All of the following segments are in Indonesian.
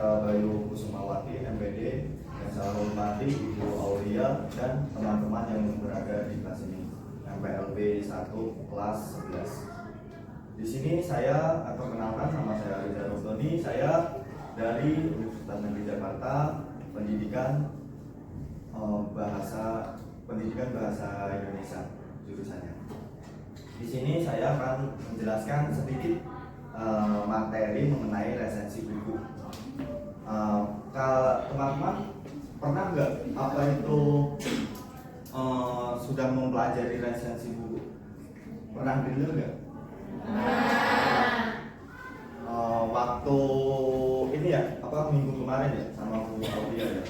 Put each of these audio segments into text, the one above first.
Anita Bayu Kusumawati, MPD, yang saya hormati Ibu Aulia dan teman-teman yang berada di kelas ini, MPLB 1 kelas 11. Di sini saya akan kenalkan, nama saya Riza Rosdoni, saya dari Universitas Negeri Jakarta, pendidikan bahasa Indonesia jurusannya. Di sini saya akan menjelaskan sedikit materi mengenai resensi buku. Teman-teman pernah nggak apa itu sudah mempelajari resensi buku? Pernah dengar nggak? Waktu ini ya, minggu kemarin ya sama Bu Aulia ya?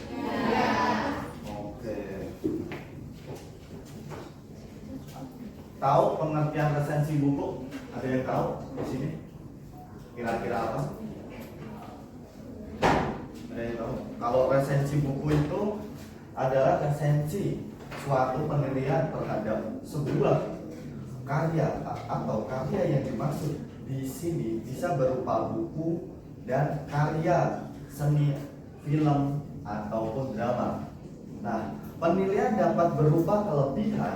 Oke. Tahu pengertian resensi buku? Ada yang tahu di sini? Kira-kira apa? Ada yang tahu? Kalau resensi buku itu adalah resensi suatu penilaian terhadap sebuah karya atau karya yang dimaksud di sini bisa berupa buku dan karya seni, film ataupun drama. Nah, penilaian dapat berupa kelebihan,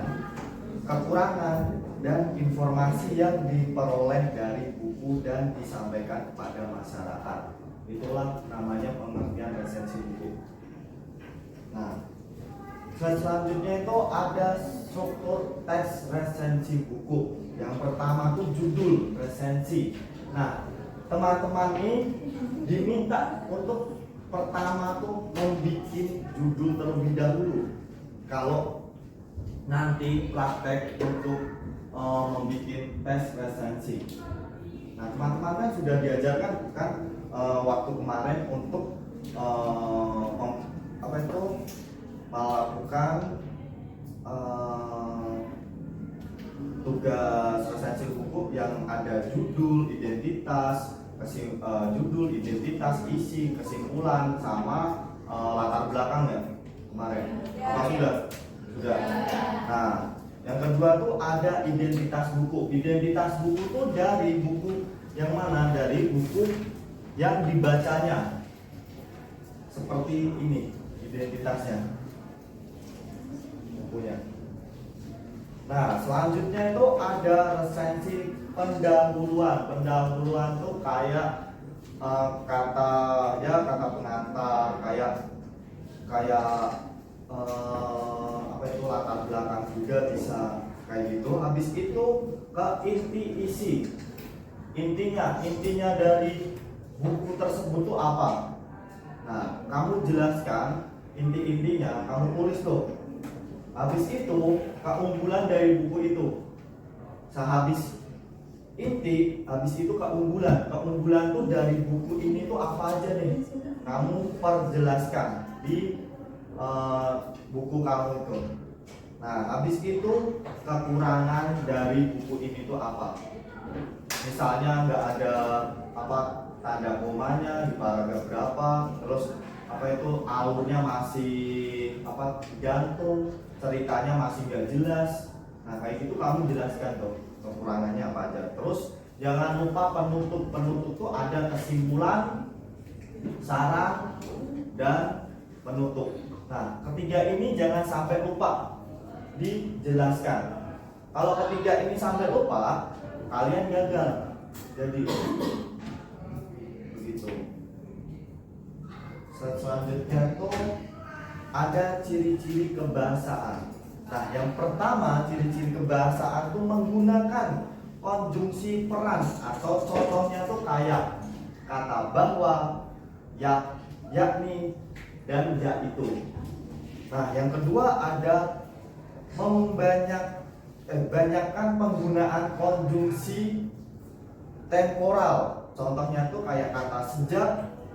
kekurangan, dan informasi yang diperoleh dari buku dan disampaikan kepada masyarakat. Itulah namanya pengertian resensi buku. Nah, selanjutnya itu ada struktur teks resensi buku. Yang pertama itu judul resensi. Nah, teman-teman ini diminta untuk pertama tuh membuat judul terlebih dahulu. Kalau nanti praktek untuk membuat tes resensi. Nah, teman-teman kan sudah diajarkan kan waktu kemarin untuk melakukan tugas resensi buku yang ada judul, identitas, isi, kesimpulan, sama latar belakang ya kemarin. Apa sudah? Sudah. Nah, yang kedua tuh ada identitas buku. Identitas buku tuh dari buku yang mana? Dari buku yang dibacanya. Seperti ini identitasnya bukunya. Nah, selanjutnya itu ada resensi pendahuluan. Pendahuluan tuh kayak kata pengantar, kayak latar belakang juga bisa kayak gitu. Habis itu ke inti isi. Intinya dari buku tersebut tuh apa? Nah, kamu jelaskan intinya, kamu tulis tuh. Habis itu keunggulan dari buku itu. Sehabis inti, habis itu keunggulan. Keunggulan tuh dari buku ini tuh apa aja nih? Kamu perjelaskan di buku kamu itu. Nah, habis itu kekurangan dari buku ini tuh apa? Misalnya nggak ada tanda komanya di paragraf berapa, terus alurnya masih gantung, ceritanya masih nggak jelas. Nah, kayak gitu kamu jelaskan tuh kekurangannya apa aja. Terus jangan lupa penutup tuh ada kesimpulan, saran, dan penutup. Nah, ketiga ini jangan sampai lupa dijelaskan. Kalau ketiga ini sampai lupa, kalian gagal. Jadi begitu. Selanjutnya tuh ada ciri-ciri kebahasaan. Nah, yang pertama ciri-ciri kebahasaan tuh menggunakan konjungsi peran, atau contohnya tuh kayak kata bahwa, yakni, dan ya itu. Nah, yang kedua ada banyakkan penggunaan konjungsi temporal. Contohnya tuh kayak kata sejak,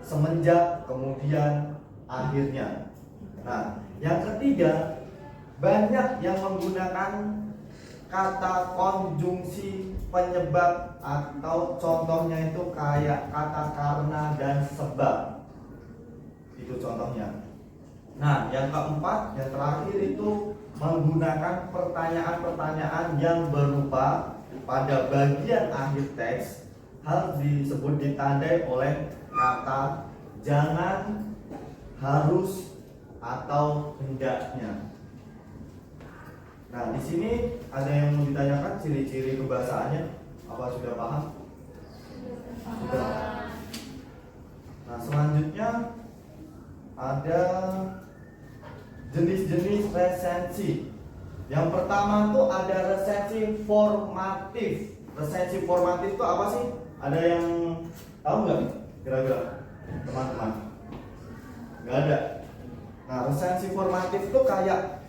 semenjak, kemudian, akhirnya. Nah, yang ketiga banyak yang menggunakan kata konjungsi penyebab, atau contohnya itu kayak kata karena dan sebab. Itu contohnya. Nah, yang keempat, yang terakhir itu menggunakan pertanyaan-pertanyaan yang berupa pada bagian akhir teks hal disebut ditandai oleh kata jangan, harus, atau hendaknya. Nah, di sini ada yang mau ditanyakan ciri-ciri kebahasaannya? Apa sudah paham? Sudah. Nah, selanjutnya ada jenis-jenis resensi. Yang pertama tuh ada resensi formatif. Resensi formatif itu apa sih? Ada yang tahu nggak kira-kira teman-teman? Nggak ada. Nah, resensi formatif itu kayak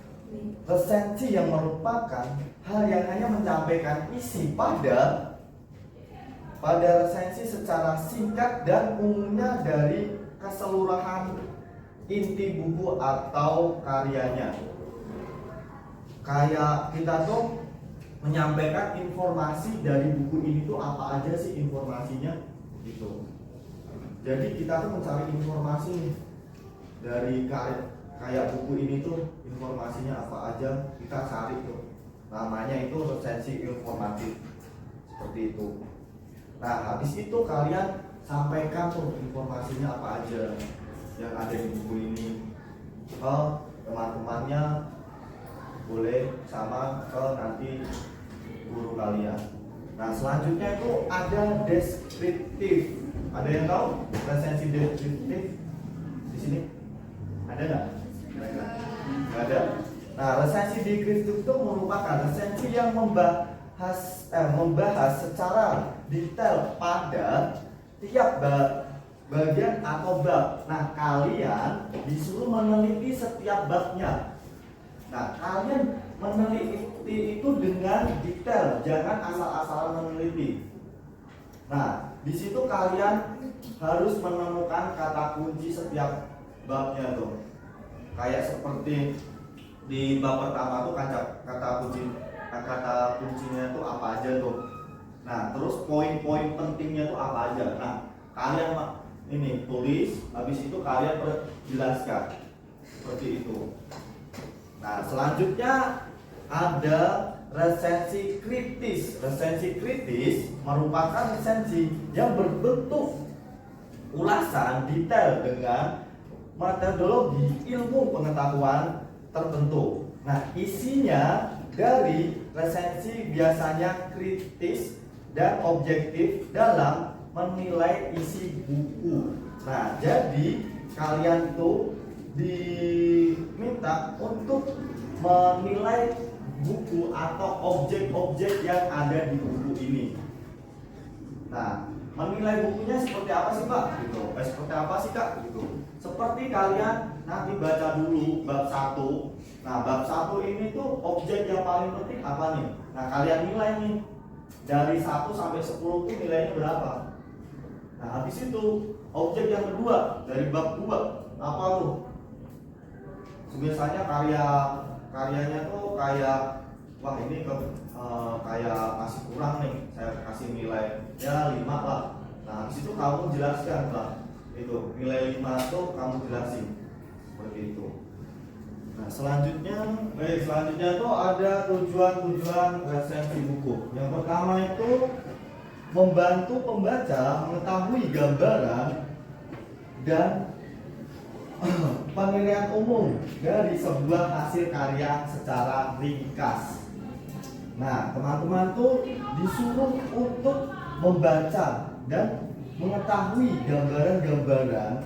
resensi yang merupakan hal yang hanya menyampaikan isi pada resensi secara singkat dan umumnya dari keseluruhan inti buku atau karyanya. Kayak kita tuh menyampaikan informasi dari buku ini tuh apa aja sih informasinya gitu. Jadi kita tuh mencari informasi nih dari kayak buku ini tuh informasinya apa aja kita cari tuh. Namanya itu resensi informatif seperti itu. Nah, habis itu kalian sampaikan tuh informasinya apa aja yang ada di buku ini ke teman-temannya, boleh sama ke nanti guru kalian. Nah, selanjutnya itu ada deskriptif. Ada yang tahu resensi deskriptif di sini? Ada nggak? Nggak ada. Nah, resensi deskriptif itu merupakan resensi yang membahas secara detail pada tiap bagian atau bab. Nah, kalian disuruh meneliti setiap babnya. Nah, kalian meneliti itu dengan detail, jangan asal-asalan meneliti. Nah, di situ kalian harus menemukan kata kunci setiap babnya tuh. Kayak seperti di bab pertama tuh kata kuncinya tuh apa aja tuh. Nah, terus poin-poin pentingnya tuh apa aja. Nah, kalian ini tulis, habis itu kalian jelaskan seperti itu. Nah, selanjutnya ada resensi kritis. Resensi kritis merupakan resensi yang berbentuk ulasan detail dengan metodologi ilmu pengetahuan tertentu. Nah, isinya dari resensi biasanya kritis dan objektif dalam menilai isi buku. Nah, jadi kalian tuh diminta untuk menilai buku atau objek-objek yang ada di buku ini. Nah, menilai bukunya seperti apa sih Pak? Gitu. Seperti apa sih Kak? Gitu. Seperti kalian nanti baca dulu bab 1. Nah, bab 1 ini tuh objek yang paling penting apa nih? Nah, kalian nilai nih dari 1 sampai 10 tuh nilainya berapa? Nah, habis itu objek yang kedua dari bab 2 apa tuh? Biasanya karyanya tuh kayak wah ini kayak masih kurang nih, saya kasih nilai ya 5 lah. Nah, habis itu kamu jelaskan lah itu nilai 5 tuh kamu jelasin seperti itu. Nah, selanjutnya tuh ada tujuan resensi buku. Yang pertama itu membantu pembaca mengetahui gambaran dan penilaian umum dari sebuah hasil karya secara ringkas. Nah, teman-teman tuh disuruh untuk membaca dan mengetahui gambaran-gambaran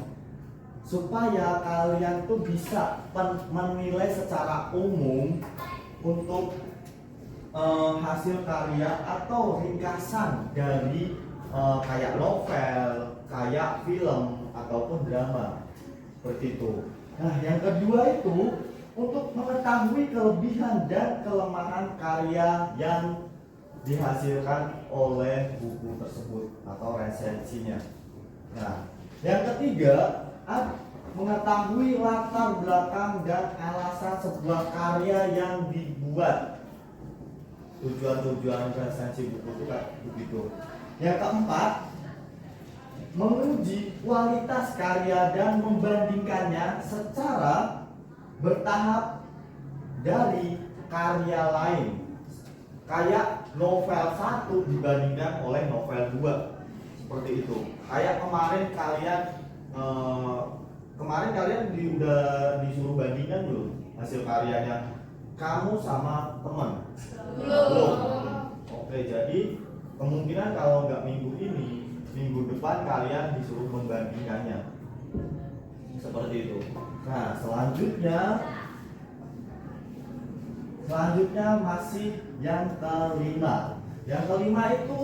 supaya kalian tuh bisa menilai secara umum untuk hasil karya atau ringkasan dari kayak novel, kayak film ataupun drama seperti itu. Nah, yang kedua itu untuk mengetahui kelebihan dan kelemahan karya yang dihasilkan oleh buku tersebut atau resensinya. Nah, yang ketiga mengetahui latar belakang dan alasan sebuah karya yang dibuat. Tujuan resensi buku itu kayak begitu. Yang keempat, menguji kualitas karya dan membandingkannya secara bertahap dari karya lain. Kayak novel 1 dibandingkan oleh novel 2. Seperti itu. Kayak kemarin kalian kemarin kalian udah disuruh bandingkan belum hasil karyanya kamu sama teman? Belum. Oke, jadi kemungkinan kalau nggak minggu ini, minggu depan kalian disuruh membandingkannya. Seperti itu. Nah, selanjutnya masih yang kelima. Yang kelima itu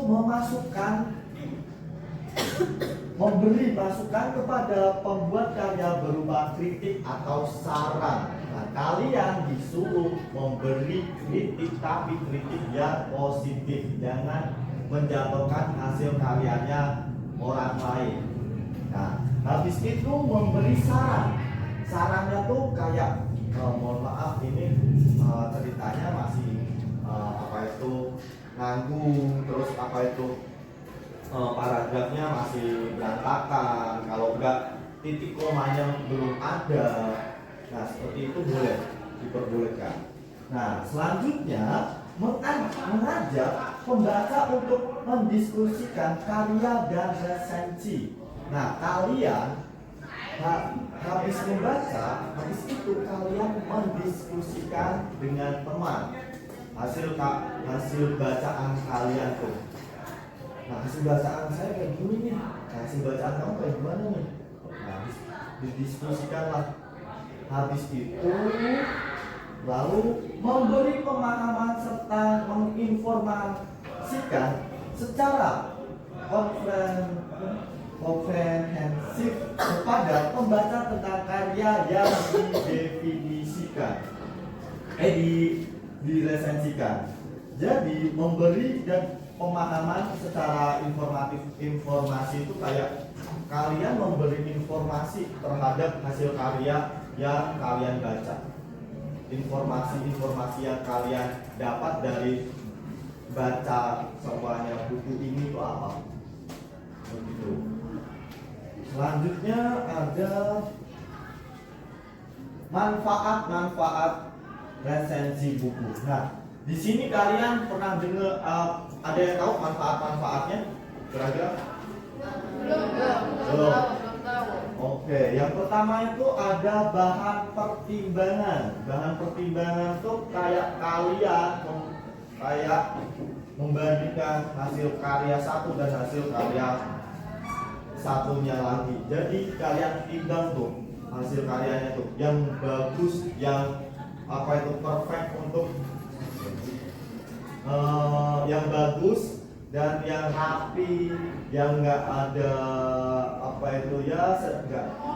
memberi masukan kepada pembuat karya berupa kritik atau saran. Nah, kalian disuruh memberi kritik, tapi kritik yang positif, jangan menjatuhkan hasil karyanya orang lain. Nah, habis itu memberi saran. Sarannya tuh kayak mohon maaf ini ceritanya masih nanggung, terus paragrafnya masih berantakan, kalau enggak titik komanya belum ada. Nah, seperti itu boleh diperbolehkan. Nah, selanjutnya mengajak pembaca untuk mendiskusikan karya dan resensi. Nah, kalian habis membaca, habis itu kalian mendiskusikan dengan teman hasil bacaan kalian tuh. Nah, hasil bacaan saya kayak gini nih. Hasil bacaan kamu kayak gimana nih? Nah, didiskusikanlah. Habis itu lalu memberi pemahaman serta menginformasikan secara komprehensif kepada pembaca tentang karya yang didefinisikan, diresensikan. Jadi memberi dan pemahaman secara informasi itu kayak kalian memberi informasi terhadap hasil karya yang kalian baca. Informasi yang kalian dapat dari baca semuanya buku ini itu apa? Begitu. Selanjutnya ada manfaat resensi buku. Nah, di sini kalian pernah dengar ada yang tahu manfaat-manfaatnya? Kira-kira? Belum. Oke, yang pertama itu ada bahan pertimbangan. Bahan pertimbangan itu kayak kalian membandingkan hasil karya satu dan hasil karya satunya lagi. Jadi kalian timbang tuh hasil karyanya tuh yang bagus, yang perfect untuk yang bagus dan yang rapi, yang nggak ada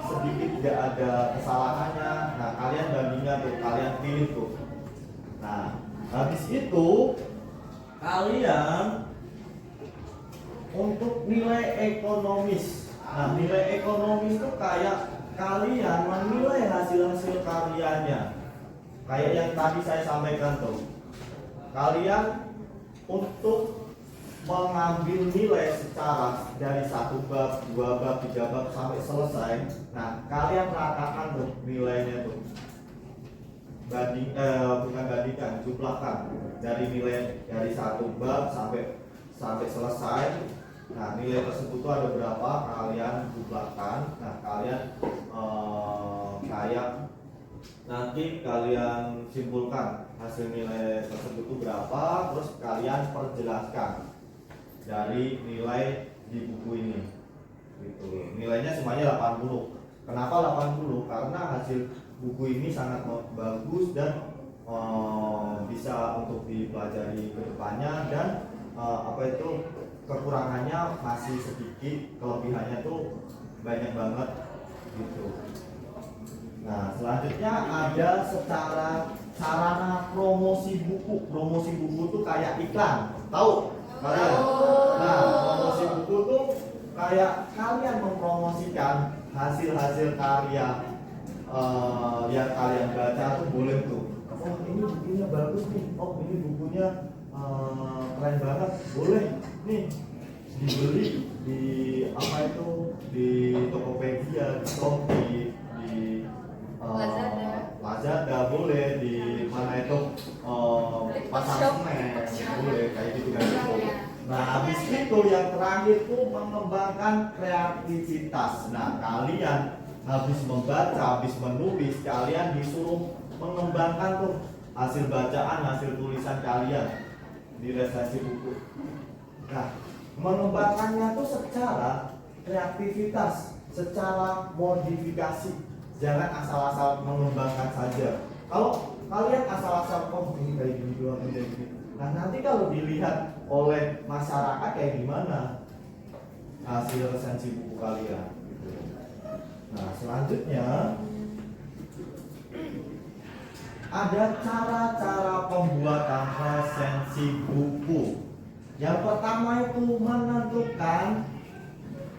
sedikit nggak ada kesalahannya. Nah, kalian bandingkan tuh, kalian pilih tuh. Nah, habis itu kalian untuk nilai ekonomis. Nah, nilai ekonomis itu kayak kalian menilai hasil karyanya. Kayak yang tadi saya sampaikan tuh. Kalian untuk mengambil nilai secara dari 1 bab, 2 bab, 3 bab sampai selesai. Nah, kalian ratakan tuh nilainya tuh. Jumlahkan dari nilai dari 1 bab sampai selesai. Nah, nilai tersebut tuh ada berapa, kalian jumlahkan. Nah, kalian kayak nanti kalian simpulkan hasil nilai tersebut itu berapa, terus kalian perjelaskan dari nilai di buku ini. Gitu. Nilainya semuanya 80. Kenapa 80? Karena hasil buku ini sangat bagus dan bisa untuk dipelajari ke depannya, dan kekurangannya masih sedikit, kelebihannya tuh banyak banget gitu. Nah, selanjutnya ada sarana promosi buku. Promosi buku tuh kayak iklan, tahu kalian? Nah, promosi buku tuh kayak kalian mempromosikan hasil karya yang kalian baca tuh boleh tuh. Oh, ini bukunya bagus nih. Oh, ini bukunya keren banget. Boleh nih dibeli di Tokopedia, di Shopee, di Lazada boleh, di mana itu pasar senen boleh, kayak gitu kan. Nah, habis itu yang yang terakhir tuh mengembangkan kreativitas. Nah, kalian habis membaca, habis menulis, kalian disuruh mengembangkan tuh hasil bacaan, hasil tulisan kalian di resensi buku. Nah, mengembangkannya tuh secara kreativitas, secara modifikasi. Jangan asal-asal mengembangkan saja. Kalau kalian asal-asal ini kayak gini doang, kayak gini. Nah, nanti kalau dilihat oleh masyarakat kayak gimana hasil resensi buku kalian gitu. Nah, selanjutnya ada cara-cara pembuatan resensi buku. Yang pertama itu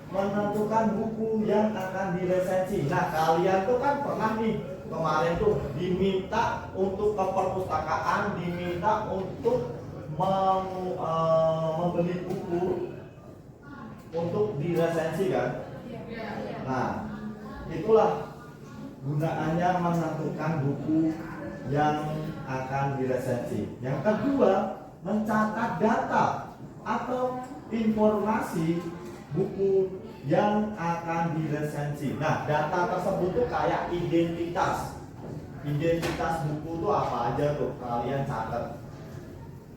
menentukan buku yang akan diresensi. Nah, kalian tuh kan pernah nih kemarin tuh diminta untuk ke perpustakaan, diminta untuk membeli buku untuk diresensi kan? Nah, itulah gunaannya menentukan buku yang akan diresensi. Yang kedua, mencatat data atau informasi buku yang akan diresensi. Nah, data tersebut tuh kayak identitas buku tuh apa aja tuh kalian catat.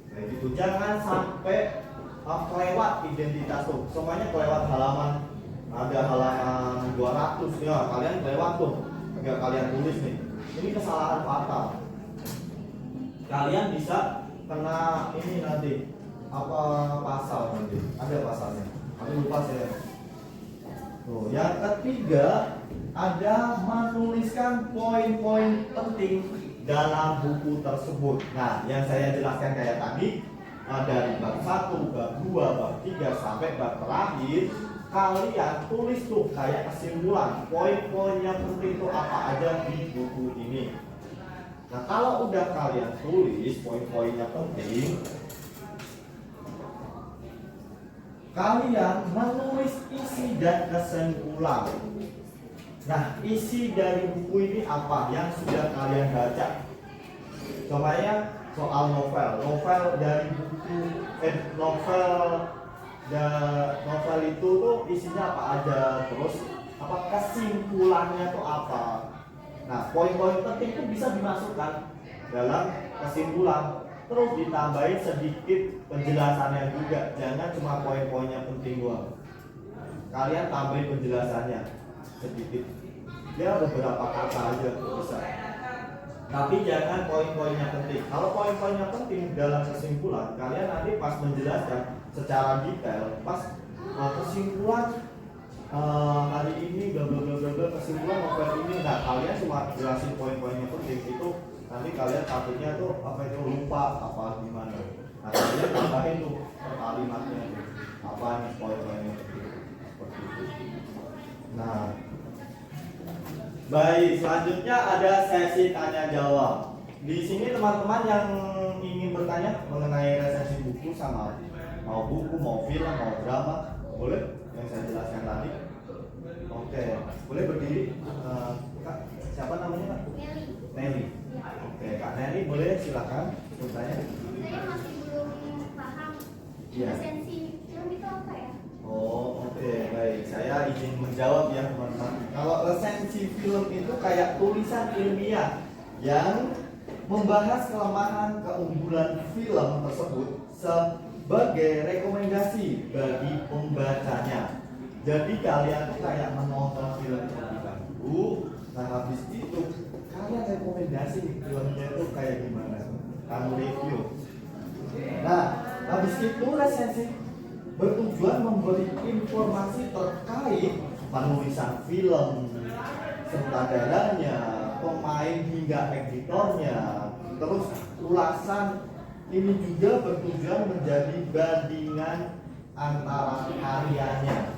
Nah, gitu. Jangan sampai kelewat identitas tuh. Semuanya kelewat halaman. Ada halaman 200 ya, kalian kelewat tuh. Enggak kalian tulis nih. Ini kesalahan fatal. Kalian bisa kena ini nanti apa pasal nanti? Ada pasalnya. Aku lupa saya. Tuh, yang ketiga ada menuliskan poin-poin penting dalam buku tersebut. Nah, yang saya jelaskan kayak tadi dari bab 1, bab 2, bab 3 sampai bab terakhir, kalian tulis tuh kayak kesimpulan poin-poin yang penting itu apa aja di buku ini. Nah, kalau udah kalian tulis poin-poin yang penting, kalian menulis isi dan kesimpulan. Nah, isi dari buku ini apa yang sudah kalian baca? Contohnya soal novel dari buku novel itu tuh isinya apa aja, terus apa kesimpulannya tuh apa. Nah, poin-poin penting itu bisa dimasukkan dalam kesimpulan. Terus ditambahin sedikit penjelasannya juga. Jangan cuma poin-poin yang penting doang. Kalian tambahin penjelasannya sedikit. Ya beberapa kata aja bisa. Tapi jangan poin-poin yang penting. Kalau poin-poin yang penting dalam kesimpulan, kalian nanti pas menjelaskan secara detail, pas kesimpulan hari ini bla bla bla bla kesimpulan novel ini. Nah, kalian cuma jelasin poin-poin yang penting itu. Nanti kalian takutnya tuh apa itu lupa apa gimana. Nah, kalian tambahin tuh kalimatnya apa nih poin-poinnya seperti itu. Nah, baik, selanjutnya ada sesi tanya jawab. Di sini teman-teman yang ingin bertanya mengenai resensi buku sama mau buku, mau film, mau drama, boleh yang saya jelaskan tadi. Oke, boleh berdiri. Kak, siapa namanya Kak? Nelly. Oke, Kak Nelly boleh silakan bertanya. Saya masih belum paham resensi film itu apa ya? Oh, oke, baik. Saya izin menjawab ya teman-teman. Kalau resensi film itu kayak tulisan ilmiah yang membahas kelemahan keunggulan film tersebut sebagai rekomendasi bagi pembacanya. Jadi kalian tuh kayak menonton film terlebih dahulu. Nah, habis itu kalian rekomendasi filmnya itu kayak gimana? Kamu review. Nah, habis itu resensi bertujuan memberi informasi terkait penulisan film, sutradaranya, pemain hingga editornya, terus ulasan. Ini juga bertujuan menjadi bandingan antara karyanya,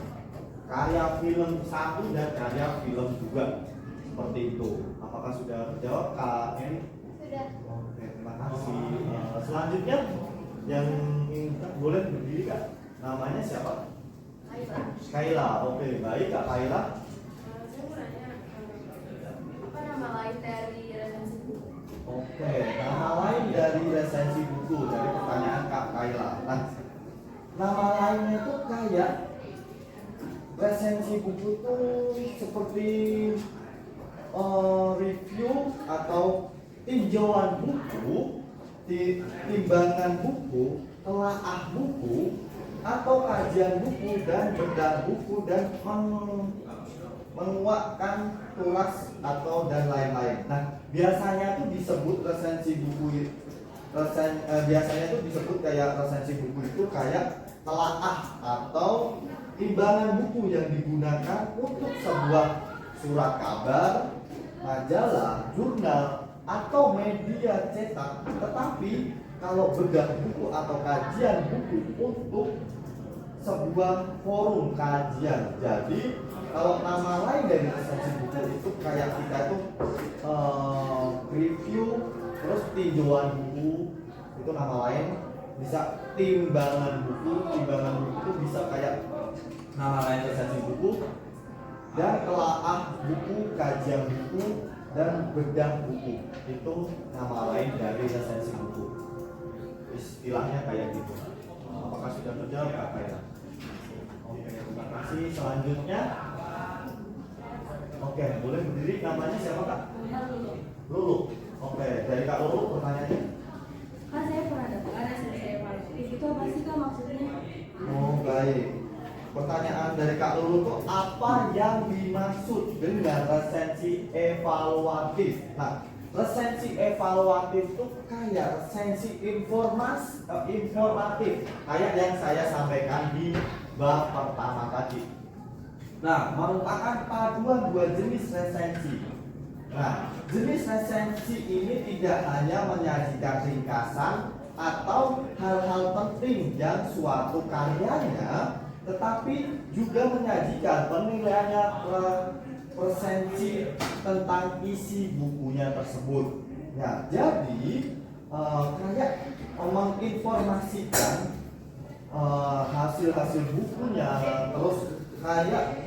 karya film satu dan karya film juga, seperti itu. Apakah sudah terjawab Kak Eni? Sudah. Oke, terima kasih. Selanjutnya yang boleh berdiri Kak. Namanya siapa? Kaila. Oke, baik Kak Kaila. Saya mau nanya, apa nama lain dari resensi buku? Oke, nama lain dari resensi buku dari pertanyaan Kak Kaila. Nah, nama lainnya itu kayak ya. Resensi buku itu seperti review atau tinjauan buku, timbangan buku, telaah buku, atau kajian buku dan bedah buku dan menguatkan tulas atau dan lain-lain. Nah, biasanya tuh disebut resensi buku biasanya tuh disebut kayak resensi buku itu kayak telaah atau timbangan buku yang digunakan untuk sebuah surat kabar, majalah, jurnal, atau media cetak. Tetapi kalau bedah buku atau kajian buku untuk sebuah forum kajian. Jadi kalau nama lain dari resensi buku itu kayak kita itu review, terus tinjauan buku itu nama lain. Bisa timbangan buku itu bisa kayak nama lain resensi buku, dan telaah buku, kajian buku, dan bedah buku itu nama lain dari resensi buku. Istilahnya kayak gitu. Apakah sudah terjawab Kak Kaira? Oke, terima kasih. Selanjutnya, oke, boleh berdiri. Namanya siapa Kak? Lulu. Oke, dari Kak Lulu pertanyaannya. Kak, saya pernah dapat resensi evaluatif. Itu apa sih Kak maksudnya? Oh, baik. Pertanyaan dari Kak Lulu itu apa yang dimaksud dengan resensi evaluatif? Nah, resensi evaluatif itu kayak resensi informatif, kayak yang saya sampaikan di bab pertama tadi. Nah, merupakan paduan dua jenis resensi. Nah, jenis resensi ini tidak hanya menyajikan ringkasan atau hal-hal penting yang suatu karyanya, tetapi juga menyajikan penilaiannya resensi tentang isi bukunya tersebut. Ya, jadi kayak menginformasikan hasil-hasil bukunya, terus kayak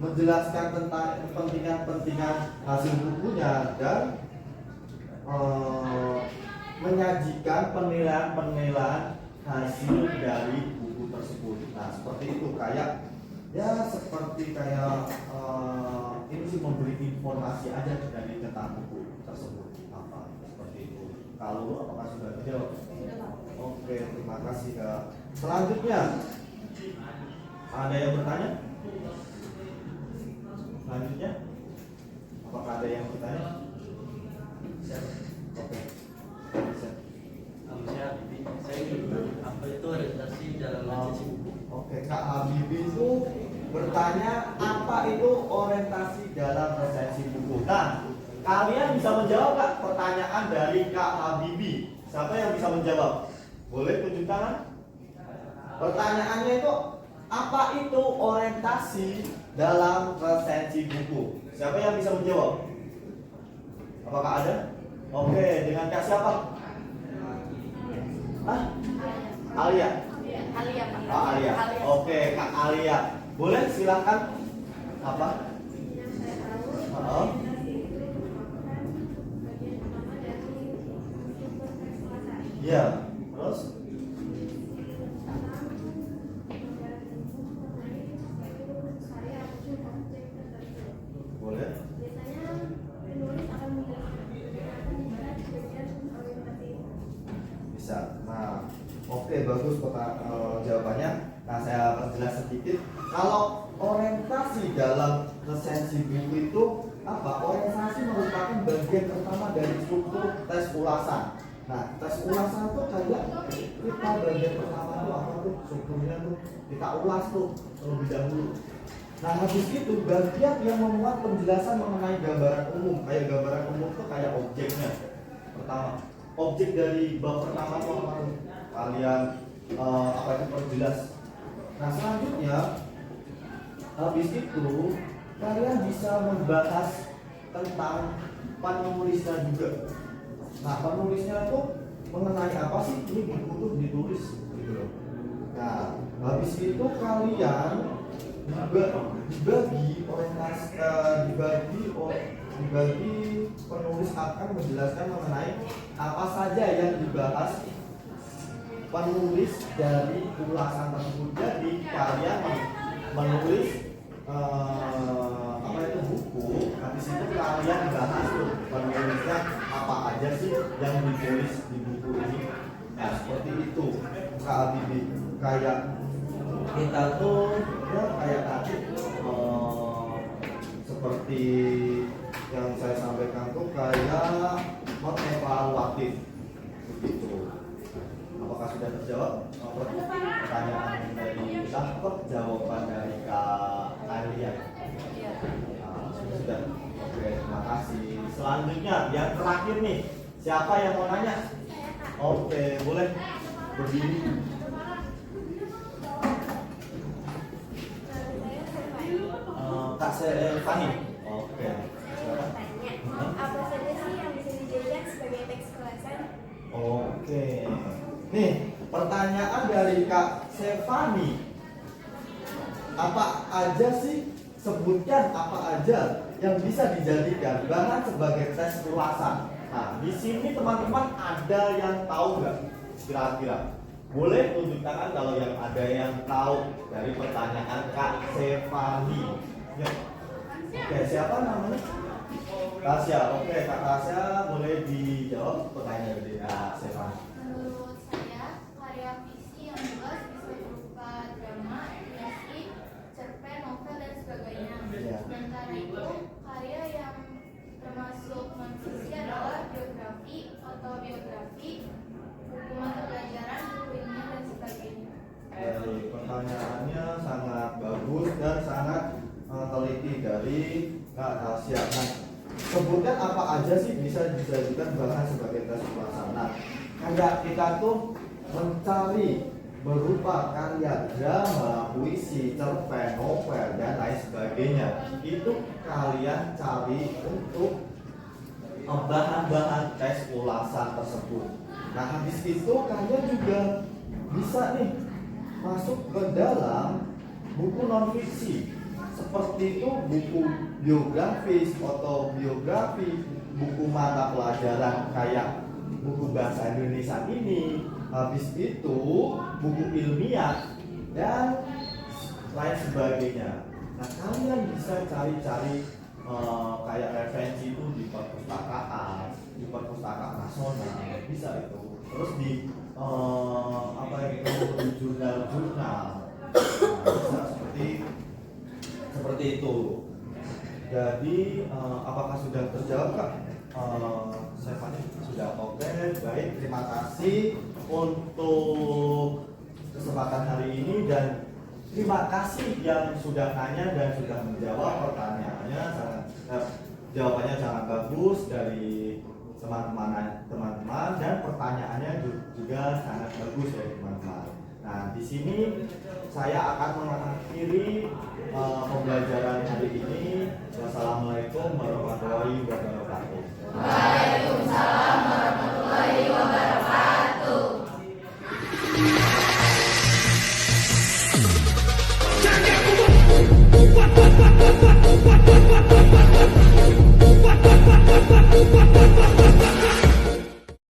menjelaskan tentang kepentingan-pentingan hasil bukunya dan menyajikan penilaian-penilaian hasil dari buku tersebut. Nah, seperti itu kayak ya seperti kayak ini sih memberi informasi aja dari tentang buku tersebut apa seperti itu. Kalau apakah sudah terjawab? Oke, terima kasih Kak. Selanjutnya ada yang bertanya? Selanjutnya apakah ada yang bertanya? Oke. Saya apa itu orientasi dalam resensi buku? Oke, Kak Habibie itu bertanya apa itu orientasi dalam resensi buku. Nah, kalian bisa menjawab Kak pertanyaan dari Kak Habibie. Siapa yang bisa menjawab? Boleh tunjuk tangan? Pertanyaannya itu apa itu orientasi dalam resensi buku? Siapa yang bisa menjawab? Apakah ada? Oke, dengan Kak siapa? Hah? Alia? Alia Pak. Oh, Alia. Oke, Kak Alia. Boleh silakan. Apa? Yang saya tahu, Oh. orientasi itu merupakan bagian utama dari struktur teks bahasa. Iya. Terus? Tentang pembelajaran ilmu mengenai suatu karya ataupun objek tertentu. Boleh. Biasanya penulis akan menjelaskan di mana bagian orientasi itu. Bisa. Nah, oke, bagus jawabannya. Nah, saya perjelas sedikit. Kalau orientasi dalam resensi buku itu apa? Orientasi merupakan bagian pertama dari struktur tes ulasan. Nah, tes ulasan itu kayak kita bagian pertama itu apa tuh? Strukturnya tuh kita ulas tuh terlebih dahulu. Nah, habis itu bagian yang memuat penjelasan mengenai gambaran umum. Kayak gambaran umum itu kayak objeknya. Pertama, objek dari bab pertama itu apa tuh? Kalian apa itu perjelas. Nah, selanjutnya habis itu kalian bisa membahas tentang penulisnya juga. Nah, penulisnya itu mengenai apa sih ini buku itu ditulis gitu loh. Nah, habis itu kalian dibagi orientasi dibagi penulis akan menjelaskan mengenai apa saja yang dibahas penulis dari ulasan tersebut. Jadi kalian menulis apa itu buku, habis itu kalian bahas tuh penulisnya apa aja sih yang ditulis di buku ini. Nah seperti itu Kak Bibi, kayak kita tuh ya kayak tadi seperti yang saya sampaikan tuh kayak mengevaluatif begitu. Apakah sudah terjawab pertanyaan yang tadi? Dapat jawaban dari Kak Alia? Sudah. Oke, terima kasih. Selanjutnya yang terakhir nih, siapa yang mau nanya? Oke, boleh berdiri. Kak Fani. Oke. Tanya, apa saja sih yang bisa dijadikan sebagai teks kelasan? Oke. Nih, pertanyaan dari Kak Stefani. Apa aja sih? Sebutkan apa aja yang bisa dijadikan bahan sebagai tes ulasan. Nah, di sini teman-teman ada yang tahu nggak? Kira-kira. Boleh tunjuk tangan kalau yang ada yang tahu dari pertanyaan Kak Stefani. Ya. Oke, siapa namanya? Tasya. Oke, Kak Tasya boleh dijawab pertanyaan dari Kak Stefani. Menurut saya, karya fiksi yang jelas bisa berupa drama, puisi, cerpen, novel, dan sebagainya. Iya. Dan karena itu, karya yang termasuk non-fiksi adalah biografi, autobiografi, buku mata pelajaran, buku ilmiah, dan sebagainya. Dari pertanyaannya sangat bagus dan sangat teliti dari Kak Tasya. Nah, sebutkan apa aja sih bisa dijadikan bahan sebagai tes ulasan. Nah, kayak kita tuh mencari berupa karya drama, puisi, cerpen, novel, dan lain sebagainya. Itu kalian cari untuk bahan-bahan tes ulasan tersebut. Nah, habis itu kalian juga bisa nih masuk ke dalam buku non-fiksi. Seperti itu buku biografis, autobiografi, buku mata pelajaran kayak buku bahasa Indonesia ini, habis itu buku ilmiah dan lain sebagainya. Nah, kalian bisa cari-cari kayak referensi itu di perpustakaan nasional, bisa itu. Terus di apa itu di jurnal-jurnal. Nah, bisa seperti itu. Jadi apakah sudah terjawab Kak? Saya Fani sudah oke. Baik, terima kasih untuk kesempatan hari ini dan terima kasih yang sudah tanya dan sudah menjawab pertanyaannya. Jawabannya sangat bagus dari teman-teman dan pertanyaannya juga sangat bagus dari teman-teman. Nah, di sini saya akan mengakhiri pembelajaran hari ini. Wassalamualaikum warahmatullahi wabarakatuh.